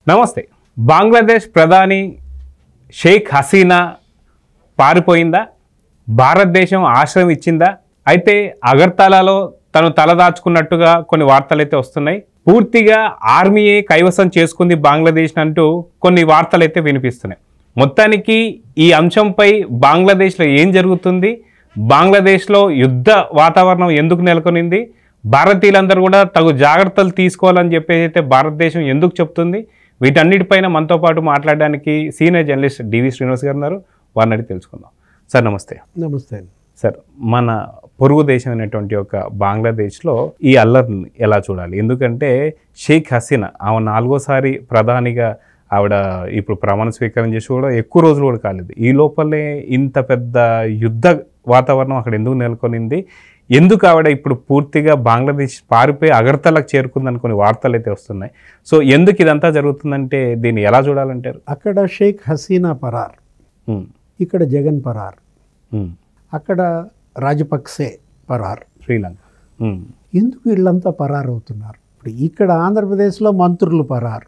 నమస్తే. బంగ్లాదేశ్ ప్రధాని షేక్ హసీనా పారిపోయిందా? భారతదేశం ఆశ్రయం ఇచ్చిందా? అయితే అగర్తలాలో తను తలదాచుకున్నట్టుగా కొన్ని వార్తలు అయితే వస్తున్నాయి. పూర్తిగా ఆర్మీయే కైవసం చేసుకుంది బంగ్లాదేశ్ అంటూ కొన్ని వార్తలు అయితే వినిపిస్తున్నాయి. మొత్తానికి ఈ అంశంపై బంగ్లాదేశ్లో ఏం జరుగుతుంది, బంగ్లాదేశ్లో యుద్ధ వాతావరణం ఎందుకు నెలకొనింది, భారతీయులందరూ కూడా తగు జాగ్రత్తలు తీసుకోవాలని చెప్పేసి అయితే భారతదేశం ఎందుకు చెప్తుంది, వీటన్నిటిపైన మనతో పాటు మాట్లాడడానికి సీనియర్ జర్నలిస్ట్ డివి శ్రీనివాస్ గారు ఉన్నారు. వారిని అడిగి తెలుసుకుందాం. సార్ నమస్తే. నమస్తే సార్, మన పొరుగు దేశం అయినటువంటి ఒక బంగ్లాదేశ్లో ఈ అల్లర్ని ఎలా చూడాలి? ఎందుకంటే షేక్ హసీనా ఆమె 4వ సారి ప్రధానిగా ఆవిడ ఇప్పుడు ప్రమాణ స్వీకారం చేసి కూడా ఎక్కువ రోజులు కూడా కాలేదు. ఈ లోపలే ఇంత పెద్ద యుద్ధ వాతావరణం అక్కడ ఎందుకు నెలకొనింది? ఎందుకు ఆవిడ ఇప్పుడు పూర్తిగా బంగ్లాదేశ్ పారిపోయి అగర్తలకు చేరుకుందని కొన్ని వార్తలు అయితే వస్తున్నాయి. సో ఎందుకు ఇదంతా జరుగుతుందంటే దీన్ని ఎలా చూడాలంటారు? అక్కడ షేక్ హసీనా పరార్, ఇక్కడ జగన్ పరార్, అక్కడ రాజపక్సే పరార్, శ్రీలంక. ఎందుకు వీళ్ళంతా పరార్ అవుతున్నారు? ఇప్పుడు ఇక్కడ ఆంధ్రప్రదేశ్లో మంత్రులు పరార్,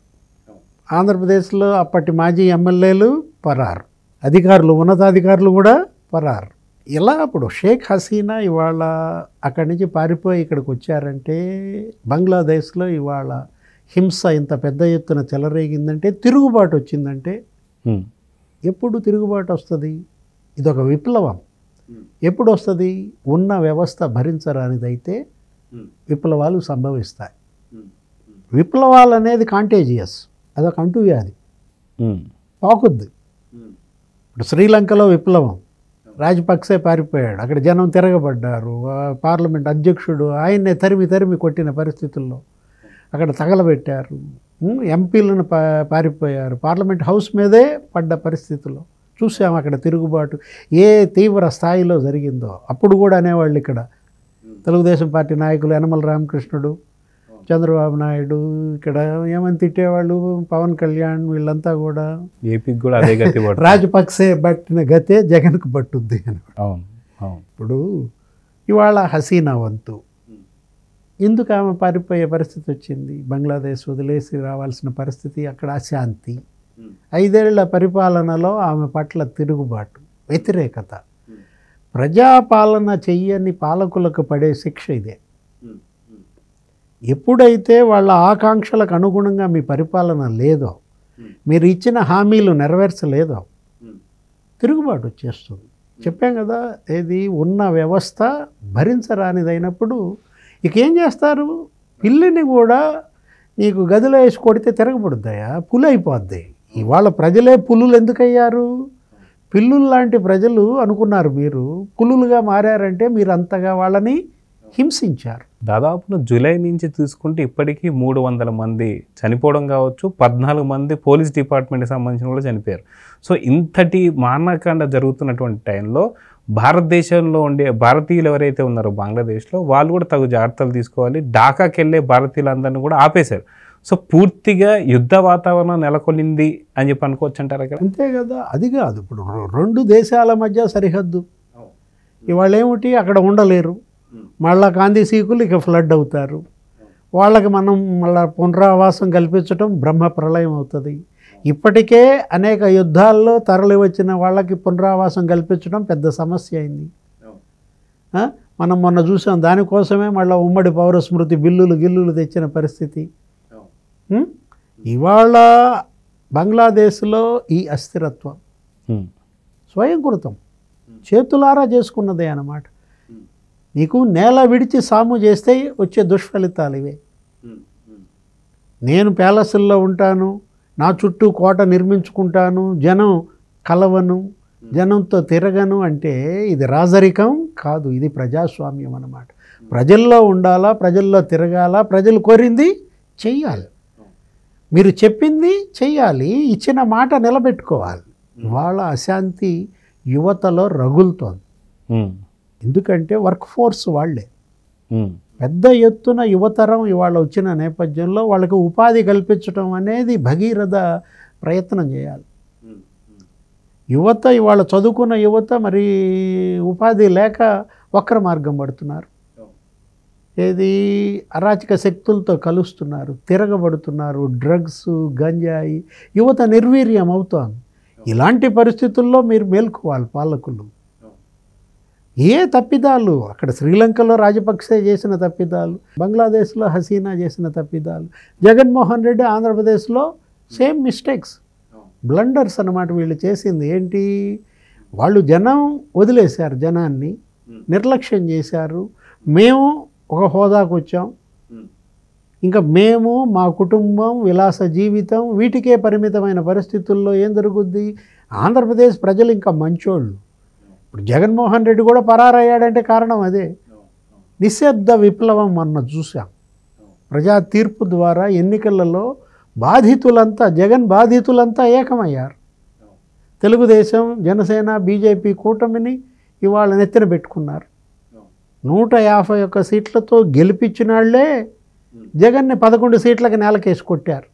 ఆంధ్రప్రదేశ్లో అప్పటి మాజీ ఎమ్మెల్యేలు పరార్, అధికారులు ఉన్నతాధికారులు కూడా పరార్. ఇలా అప్పుడు షేక్ హసీనా ఇవాళ అక్కడి నుంచి పారిపోయి ఇక్కడికి వచ్చారంటే బంగ్లాదేశ్లో ఇవాళ హింస ఇంత పెద్ద ఎత్తున చెలరేగిందంటే, తిరుగుబాటు వచ్చిందంటే, ఎప్పుడు తిరుగుబాటు వస్తుంది? ఇదొక విప్లవం. ఎప్పుడు వస్తుంది? ఉన్న వ్యవస్థ భరించరానిదైతే విప్లవాలు సంభవిస్తాయి. విప్లవాలు అనేది కాంటేజియస్, అదొక అంటువ్యాధి, పాకుద్ది. ఇప్పుడు శ్రీలంకలో విప్లవం, రాజపక్సే పారిపోయాడు, అక్కడ జనం తిరగబడ్డారు, పార్లమెంట్ అధ్యక్షుడు ఆయన్నే తరిమి కొట్టిన పరిస్థితుల్లో అక్కడ తగలబెట్టారు, ఎంపీలను పారిపోయారు, పార్లమెంట్ హౌస్ మీదే పడ్డ పరిస్థితుల్లో చూసాము అక్కడ తిరుగుబాటు ఏ తీవ్ర స్థాయిలో జరిగిందో. అప్పుడు కూడా అనేవాళ్ళు ఇక్కడ తెలుగుదేశం పార్టీ నాయకులు యనమల రామకృష్ణుడు, చంద్రబాబు నాయుడు ఇక్కడ ఏమని తిట్టేవాళ్ళు, పవన్ కళ్యాణ్, వీళ్ళంతా కూడా ఏపీకి కూడా అదే గతి రాజపక్సే పట్టిన గతే జగన్కు పట్టుద్ది అని. ఇప్పుడు ఇవాళ హసీనా వంతు, ఎందుకు ఆమె పారిపోయే పరిస్థితి వచ్చింది? బంగ్లాదేశ్ వదిలేసి రావాల్సిన పరిస్థితి, అక్కడ అశాంతి, 5 ఏళ్ల పరిపాలనలో ఆమె పట్ల తిరుగుబాటు, వ్యతిరేకత, ప్రజాపాలన చెయ్యని పాలకులకు పడే శిక్ష ఇదే. ఎప్పుడైతే వాళ్ళ ఆకాంక్షలకు అనుగుణంగా మీ పరిపాలన లేదో, మీరు ఇచ్చిన హామీలు నెరవేర్చలేదో, తిరుగుబాటు వచ్చేస్తుంది. చెప్పాం కదా, ఏది ఉన్న వ్యవస్థ భరించరానిదైనప్పుడు ఇక ఏం చేస్తారు? పిల్లిని కూడా నీకు గదిలో వేసి కొడితే తిరగబడుద్దాయా, పులి అయిపోద్ది. ఇవాళ ప్రజలే పులులు ఎందుకయ్యారు? పిల్లులు లాంటి ప్రజలు అనుకున్నారు మీరు, పులులుగా మారారంటే మీరు అంతగా వాళ్ళని హింసించారు. దాదాపు జూలై నుంచి తీసుకుంటే ఇప్పటికీ 300 మంది చనిపోవడం కావచ్చు, 14 మంది పోలీస్ డిపార్ట్మెంట్కి సంబంధించిన కూడా చనిపోయారు. సో ఇంతటి మారణకాండ జరుగుతున్నటువంటి టైంలో భారతదేశంలో ఉండే భారతీయులు ఎవరైతే ఉన్నారో బంగ్లాదేశ్లో, వాళ్ళు కూడా తగు జాగ్రత్తలు తీసుకోవాలి. ఢాకాకి వెళ్ళే భారతీయులందరినీ కూడా ఆపేశారు. సో పూర్తిగా యుద్ధ వాతావరణం నెలకొనింది అని చెప్పి అనుకోవచ్చు అంటారు అక్కడ. అంతే కదా, అది కాదు. ఇప్పుడు 2 దేశాల మధ్య సరిహద్దు, ఇవాళ ఏమిటి అక్కడ ఉండలేరు, మళ్ళా గాంధీ సీకులు ఇక ఫ్లడ్ అవుతారు, వాళ్ళకి మనం మళ్ళా పునరావాసం కల్పించడం బ్రహ్మ ప్రళయం అవుతుంది. ఇప్పటికే అనేక యుద్ధాల్లో తరలి వచ్చిన వాళ్ళకి పునరావాసం కల్పించడం పెద్ద సమస్య అయింది. మనం మొన్న చూసాం, దానికోసమే మళ్ళీ ఉమ్మడి పౌర స్మృతి గిల్లులు తెచ్చిన పరిస్థితి. ఇవాళ బంగ్లాదేశ్లో ఈ అస్థిరత్వం స్వయంకృతం, చేతులారా చేసుకున్నదే అన్నమాట. నీకు నేల విడిచి సాము చేస్తే వచ్చే దుష్ఫలితాలు ఇవే. నేను ప్యాలెస్ల్లో ఉంటాను, నా చుట్టూ కోట నిర్మించుకుంటాను, జనం కలవను, జనంతో తిరగను అంటే ఇది రాజరికం కాదు, ఇది ప్రజాస్వామ్యం అన్నమాట. ప్రజల్లో ఉండాలా, ప్రజల్లో తిరగాల, ప్రజలు కోరింది చెయ్యాలి, మీరు చెప్పింది చెయ్యాలి, ఇచ్చిన మాట నిలబెట్టుకోవాలి. ఇవాళ అశాంతి యువతలో రగులుతోంది. ఎందుకంటే వర్క్ ఫోర్స్ వాళ్ళే, పెద్ద ఎత్తున యువతరం ఇవాళ వచ్చిన నేపథ్యంలో వాళ్ళకి ఉపాధి కల్పించడం అనేది భగీరథ ప్రయత్నం చేయాలి. యువత ఇవాళ చదువుకున్న యువత మరి ఉపాధి లేక వక్ర మార్గం పడుతున్నారు. ఏది అరాచక శక్తులతో కలుస్తున్నారు, తిరగబడుతున్నారు, డ్రగ్స్, గంజాయి, యువత నిర్వీర్యం అవుతోంది. ఇలాంటి పరిస్థితుల్లో మీరు మేల్కోవాలి పాలకులు. ఏ తప్పిదాలు అక్కడ శ్రీలంకలో రాజపక్సే చేసిన తప్పిదాలు, బంగ్లాదేశ్లో హసీనా చేసిన తప్పిదాలు, జగన్మోహన్ రెడ్డి ఆంధ్రప్రదేశ్లో సేమ్ మిస్టేక్స్, బ్లండర్స్ అన్నమాట వీళ్ళు చేసింది. ఏంటి, వాళ్ళు జనం వదిలేశారు, జనాన్ని నిర్లక్ష్యం చేశారు. మేము ఒక హోదాకు వచ్చాం, ఇంకా మేము మా కుటుంబం విలాస జీవితం వీటికే పరిమితమైన పరిస్థితుల్లో ఏం జరుగుద్ది? ఆంధ్రప్రదేశ్ ప్రజలు ఇంకా మంచోళ్ళు. ఇప్పుడు జగన్మోహన్ రెడ్డి కూడా పరారయ్యాడంటే కారణం అదే. నిశ్శబ్ద విప్లవం మొన్న చూసాం. ప్రజా తీర్పు ద్వారా ఎన్నికలలో బాధితులంతా, జగన్ బాధితులంతా ఏకమయ్యారు. తెలుగుదేశం, జనసేన, బీజేపీ కూటమిని ఇవాళ నెత్తిన పెట్టుకున్నారు. 151 సీట్లతో గెలిపించిన వాళ్ళే జగన్ని 11 సీట్లకు నేలకేసి కొట్టారు.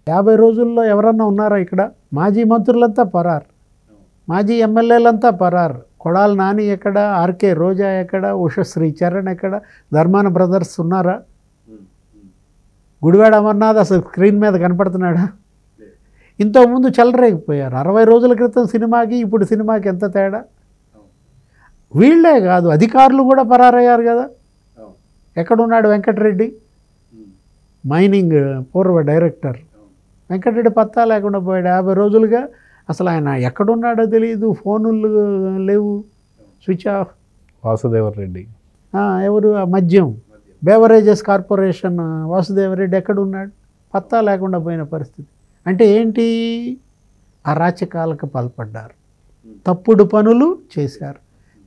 50 రోజుల్లో ఎవరన్నా ఉన్నారా ఇక్కడ? మాజీ మంత్రులంతా పరారు, మాజీ ఎమ్మెల్యేలంతా పరారు. కొడాలి నాని ఎక్కడ, ఆర్కే రోజా ఎక్కడ, ఉషశ్రీ చరణ్ ఎక్కడ, ధర్మాన బ్రదర్స్ ఉన్నారా? గుడివాడ అమర్నాథ్ అసలు స్క్రీన్ మీద కనపడుతున్నాడా? ఇంతకుముందు చెలరేగిపోయారు. 60 రోజుల క్రితం సినిమాకి ఇప్పుడు సినిమాకి ఎంత తేడా? వీళ్ళే కాదు, అధికారులు కూడా పరారయ్యారు కదా. ఎక్కడున్నాడు వెంకటరెడ్డి, మైనింగ్ పూర్వ డైరెక్టర్ వెంకటరెడ్డి పత్తా లేకుండా పోయాడు 50 రోజులుగా. అసలు ఆయన ఎక్కడున్నాడో తెలియదు, ఫోనులు లేవు, స్విచ్ ఆఫ్. వాసుదేవరెడ్డి ఎవరు? ఆ మద్యం బేవరేజెస్ కార్పొరేషన్ వాసుదేవరెడ్డి ఎక్కడున్నాడు? పత్తా లేకుండా పోయిన పరిస్థితి. అంటే ఏంటి? అరాచకాలకు పాల్పడ్డారు, తప్పుడు పనులు చేశారు,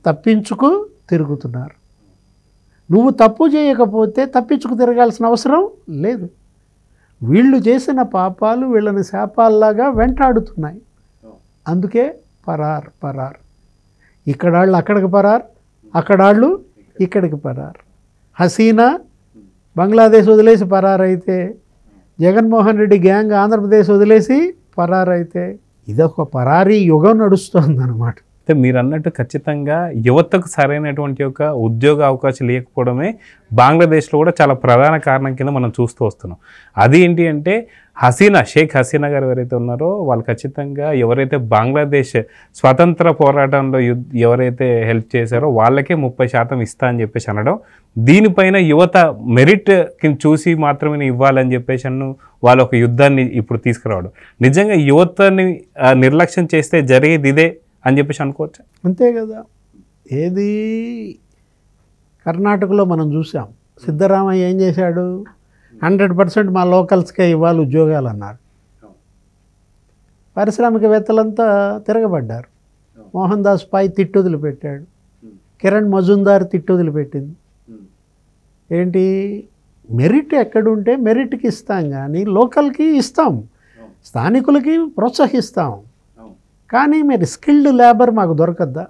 తప్పించుకు తిరుగుతున్నారు. నువ్వు తప్పు చేయకపోతే తప్పించుకు తిరగాల్సిన అవసరం లేదు. వీళ్ళు చేసిన పాపాలు వీళ్ళని శాపాల్లాగా వెంటాడుతున్నాయి. అందుకే పరార్ పరార్. ఇక్కడాళ్ళు అక్కడికి పరార్, అక్కడాళ్ళు ఇక్కడికి పరార్. హసీనా బంగ్లాదేశ్ వదిలేసి పరారైతే, జగన్మోహన్ రెడ్డి గ్యాంగ్ ఆంధ్రప్రదేశ్ వదిలేసి పరారైతే, ఇదొక పరారీ యుగం నడుస్తుందన్నమాట. అయితే మీరు అన్నట్టు ఖచ్చితంగా యువతకు సరైనటువంటి ఒక ఉద్యోగ అవకాశం లేకపోవడమే బంగ్లాదేశ్లో కూడా చాలా ప్రధాన కారణం కింద మనం చూస్తూ వస్తున్నాం. అది ఏంటి అంటే హసీనా, షేక్ హసీనా గారు ఎవరైతే ఉన్నారో వాళ్ళు ఖచ్చితంగా ఎవరైతే బంగ్లాదేశ్ స్వతంత్ర పోరాటంలో ఎవరైతే హెల్ప్ చేశారో వాళ్ళకే 30% ఇస్తా అని చెప్పేసి అనడం, దీనిపైన యువత మెరిట్ చూసి మాత్రమే ఇవ్వాలని చెప్పేసి వాళ్ళ ఒక యుద్ధాన్ని ఇప్పుడు తీసుకురావడం, నిజంగా యువతని నిర్లక్ష్యం చేస్తే జరిగేది ఇదే అని చెప్పేసి అనుకోవచ్చు. అంతే కదా. ఏది కర్ణాటకలో మనం చూసాం, సిద్ధరామయ్య ఏం చేశాడు? 100% మా లోకల్స్కే ఇవ్వాలి ఉద్యోగాలు అన్నారు. పారిశ్రామికవేత్తలంతా తిరగబడ్డారు. మోహన్ దాస్ పాయ్ తిట్టొదిలి పెట్టాడు, కిరణ్ మజుందార్ తిట్టొదిలి పెట్టింది. ఏంటి? మెరిట్ ఎక్కడుంటే మెరిట్కి ఇస్తాం, కానీ లోకల్కి ఇస్తాం, స్థానికులకి ప్రోత్సహిస్తాం. కానీ మీరు స్కిల్డ్ లేబర్ మాకు దొరకద్దా?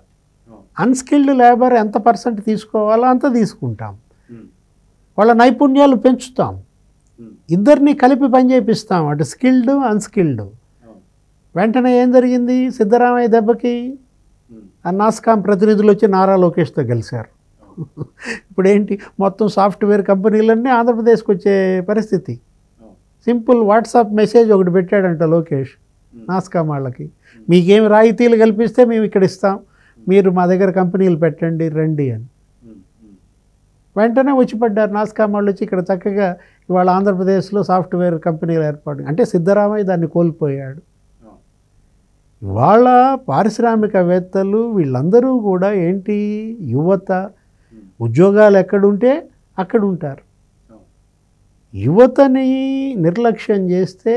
అన్స్కిల్డ్ లేబర్ ఎంత % తీసుకోవాలో అంత తీసుకుంటాం, వాళ్ళ నైపుణ్యాలు పెంచుతాం, ఇద్దరిని కలిపి పని చేపిస్తాం, అటు స్కిల్డ్ అన్స్కిల్డ్. వెంటనే ఏం జరిగింది? సిద్ధరామయ్య దెబ్బకి ఆ నాస్కామ్ ప్రతినిధులు వచ్చి నారా లోకేష్తో కలిశారు. ఇప్పుడు ఏంటి? మొత్తం సాఫ్ట్వేర్ కంపెనీలన్నీ ఆంధ్రప్రదేశ్కి వచ్చే పరిస్థితి. సింపుల్ వాట్సాప్ మెసేజ్ ఒకటి పెట్టాడంట లోకేష్ నాస్కామ్ వాళ్ళకి, మీకేమి రాయితీలు కల్పిస్తే మేము ఇక్కడ ఇస్తాం, మీరు మా దగ్గర కంపెనీలు పెట్టండి రండి అని. వెంటనే వచ్చి పడ్డారు నాస్కామ్ వాళ్ళు వచ్చి ఇక్కడ చక్కగా ఇవాళ ఆంధ్రప్రదేశ్లో సాఫ్ట్వేర్ కంపెనీలు ఏర్పాటు. అంటే సిద్ధరామయ్య దాన్ని కోల్పోయాడు. ఇవాళ పారిశ్రామికవేత్తలు వీళ్ళందరూ కూడా ఏంటి? యువత ఉద్యోగాలు ఎక్కడుంటే అక్కడ ఉంటారు. యువతని నిర్లక్ష్యం చేస్తే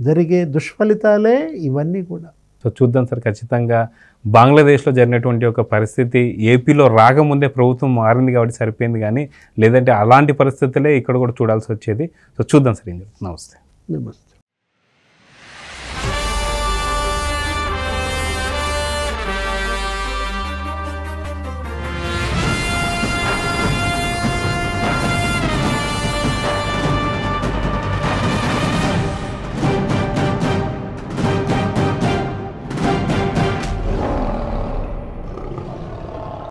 జరిగే దుష్ఫలితాలే ఇవన్నీ కూడా. సో చూద్దాం సార్, ఖచ్చితంగా బంగ్లాదేశ్లో జరిగినటువంటి ఒక పరిస్థితి ఏపీలో రాకముందే ప్రభుత్వం మారింది కాబట్టి సరిపోయింది, కానీ లేదంటే అలాంటి పరిస్థితులే ఇక్కడ కూడా చూడాల్సి వచ్చేది. సో చూద్దాం సార్. నమస్తే. నమస్తే.